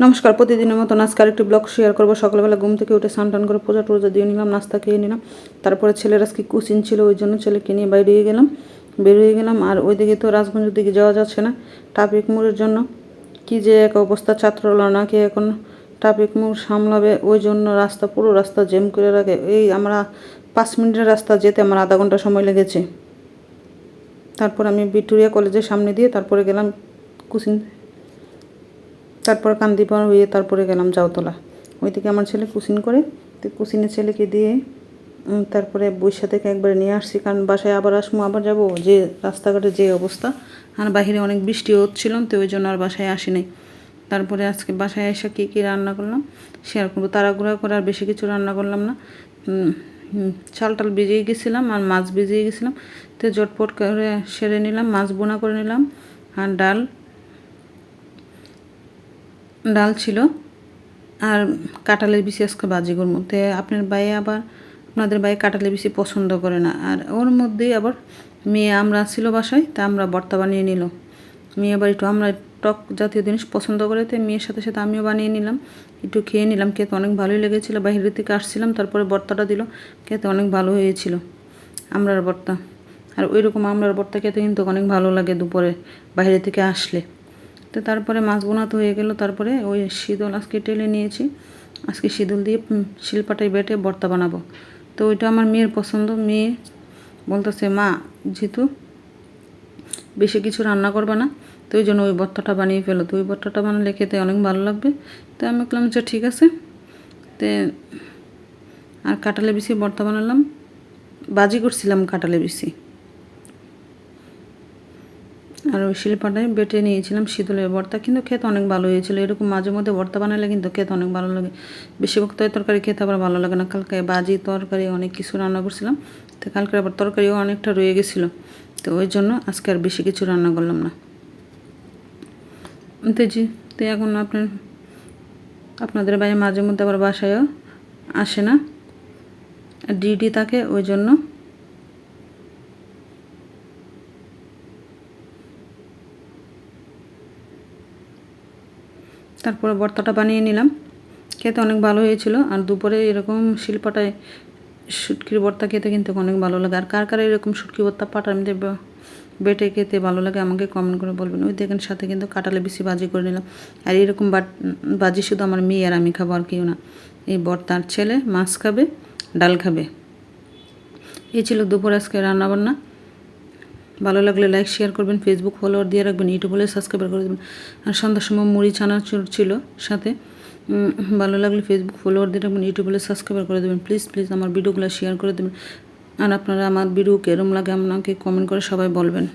নমস্কার, প্রতিদিনের মতো আজকে আরেকটি ব্লগ শেয়ার করবো। সকালবেলা ঘুম থেকে উঠে স্নান টান করে পূজা টুজা দিয়ে নিলাম, নাস্তা খেয়ে নিলাম। তারপরে ছেলের আজকে কোচিং ছিল, ওই জন্য ছেলেকে নিয়ে বেরিয়ে গেলাম। আর ওইদিকে তো রাজগঞ্জের দিকে যাওয়া যাচ্ছে না ট্রাফিক মোড়ের জন্য। কি যে এক অবস্থা, ছাত্ররা নাকি এখন ট্রাফিক মোড় সামলাবে, ওই জন্য পুরো রাস্তা জ্যাম করে রাখে। এই আমরা 5 মিনিটের রাস্তা যেতে আমার আধা ঘন্টা সময় লেগেছে। তারপর আমি ভিক্টোরিয়া কলেজের সামনে দিয়ে তারপরে গেলাম কোচিং, তারপর কান্দিপাড় হয়ে তারপরে গেলাম জাউতলা। ওইদিকে আমার ছেলে কোচিং করে, তো কোচিংয়ের ছেলেকে দিয়ে তারপরে বৈশা থেকে একবারে নিয়ে আসছি, কারণ বাসায় আবার আসবো, আবার যাবো। যে রাস্তাঘাটে যে অবস্থা, আর বাইরে অনেক বৃষ্টি হচ্ছিল, তো ওই জন্য আর বাসায় আসি নাই। তারপরে আজকে বাসায় এসে কী রান্না করলাম শেয়ার করবো। তাড়াহুড়া করে আর বেশি কিছু রান্না করলাম না। চাল টাল ভিজিয়ে গেছিলাম আর মাছ ভিজিয়ে গেছিলাম, তো ঝটপট করে সেরে নিলাম, মাছ বোনা করে নিলাম। আর ডাল ছিল, আর কাঁঠালের বিচি আজকে ভাজি করবো। তো আপনাদের ভাই কাঁঠালের বিচি পছন্দ করে না, আর ওর মধ্যেই আবার মেয়ে আমরা ছিল বাসায়, তা আমরা ভর্তা বানিয়ে নিল। মেয়ে আবার একটু আমরা টক জাতীয় জিনিস পছন্দ করে, তো মেয়ের সাথে সাথে আমিও বানিয়ে নিলাম, একটু খেয়ে নিলাম। খেতে অনেক ভালোই লেগেছিলো। বাইরের থেকে আসছিলাম, তারপরে ভর্তাটা দিল, খেতে অনেক ভালো হয়েছিল আমড়ার ভর্তা। আর ওই রকম আমড়ার ভর্তা খেতে কিন্তু অনেক ভালো লাগে দুপুরে বাইরে থেকে আসলে। তো তারপরে মাছ বোনা তো হয়ে গেল। তারপরে ওই শীতল আজকে টেলে নিয়েছি, আজকে শীতল দিয়ে শিলপাটায় বেটে ভর্তা বানাবো। তো ওইটা আমার মেয়ের পছন্দ। মেয়ে বলতেছে, মা যেহেতু বেশি কিছু রান্না করবে না, তো ওই জন্য ওই ভর্তাটা বানিয়ে ফেলো। তো ওই ভর্তাটা বানালে খেতে অনেক ভালো লাগবে। তো আমি বললাম যে ঠিক আছে। তো আর কাঁঠালের বিচি ভর্তা বানালাম, ভাজি করছিলাম কাঁঠালের বিচি, আর ওই শিলপাটায় বেটে নিয়েছিলাম শীতলের ভর্তা, কিন্তু খেতে অনেক ভালো হয়েছিল। এরকম মাঝে মধ্যে ভর্তা বানালে কিন্তু খেতে অনেক ভালো লাগে। বেশিরভাগ তরকারি খেতে আবার ভালো লাগে না। কালকে ভাজি তরকারি অনেক কিছু রান্না করছিলাম, তো কালকে আবার তরকারিও অনেকটা রয়ে গেছিলো, তো ওই জন্য আজকে আর বেশি কিছু রান্না করলাম না। তো এখন আপনাদের বাইরে মাঝে মধ্যে আবার বাসায়ও আসে না, ডিউটি থাকে, ওই জন্য তারপরে ভর্তাটা বানিয়ে নিলাম। খেতে অনেক ভালো হয়েছিল। আর দুপুরে এরকম শিলপাটায় শুটকির ভর্তা খেতে কিন্তু অনেক ভালো লাগে। আর কার এরকম শুটকি ভর্তা পাটার মধ্যে বেটে খেতে ভালো লাগে আমাকে কমেন্ট করে বলবেন। ওই দেখেন সাথে কিন্তু কাঁঠালের বিচি ভাজি করে নিলাম। আর এরকম ভাজি শুধু আমার মেয়ে আর আমি খাবো, আর কেউ না। এই ভর্তার ছেলে মাছ খাবে, ডাল খাবে। এই ছিল দুপুর আজকে রান্নাবান্না। ভালো লাগলে লাইক শেয়ার করবেন, ফেসবুক ফলোয়ার দিয়ে রাখবেন, ইউটিউবে সাবস্ক্রাইব করে দেবেন। আর সন্ধ্যার সময় মুড়ি চানাচুর ছিল সাথে। ভালো লাগলে ফেসবুক ফলোয়ার দিয়ে রাখবেন, ইউটিউবে সাবস্ক্রাইব করে দেবেন। প্লিজ আমার ভিডিওগুলো শেয়ার করে দেবেন। আর আপনারা আমার ভিডিও কেরম লাগে আমাকে কমেন্ট করে সবাই বলবেন।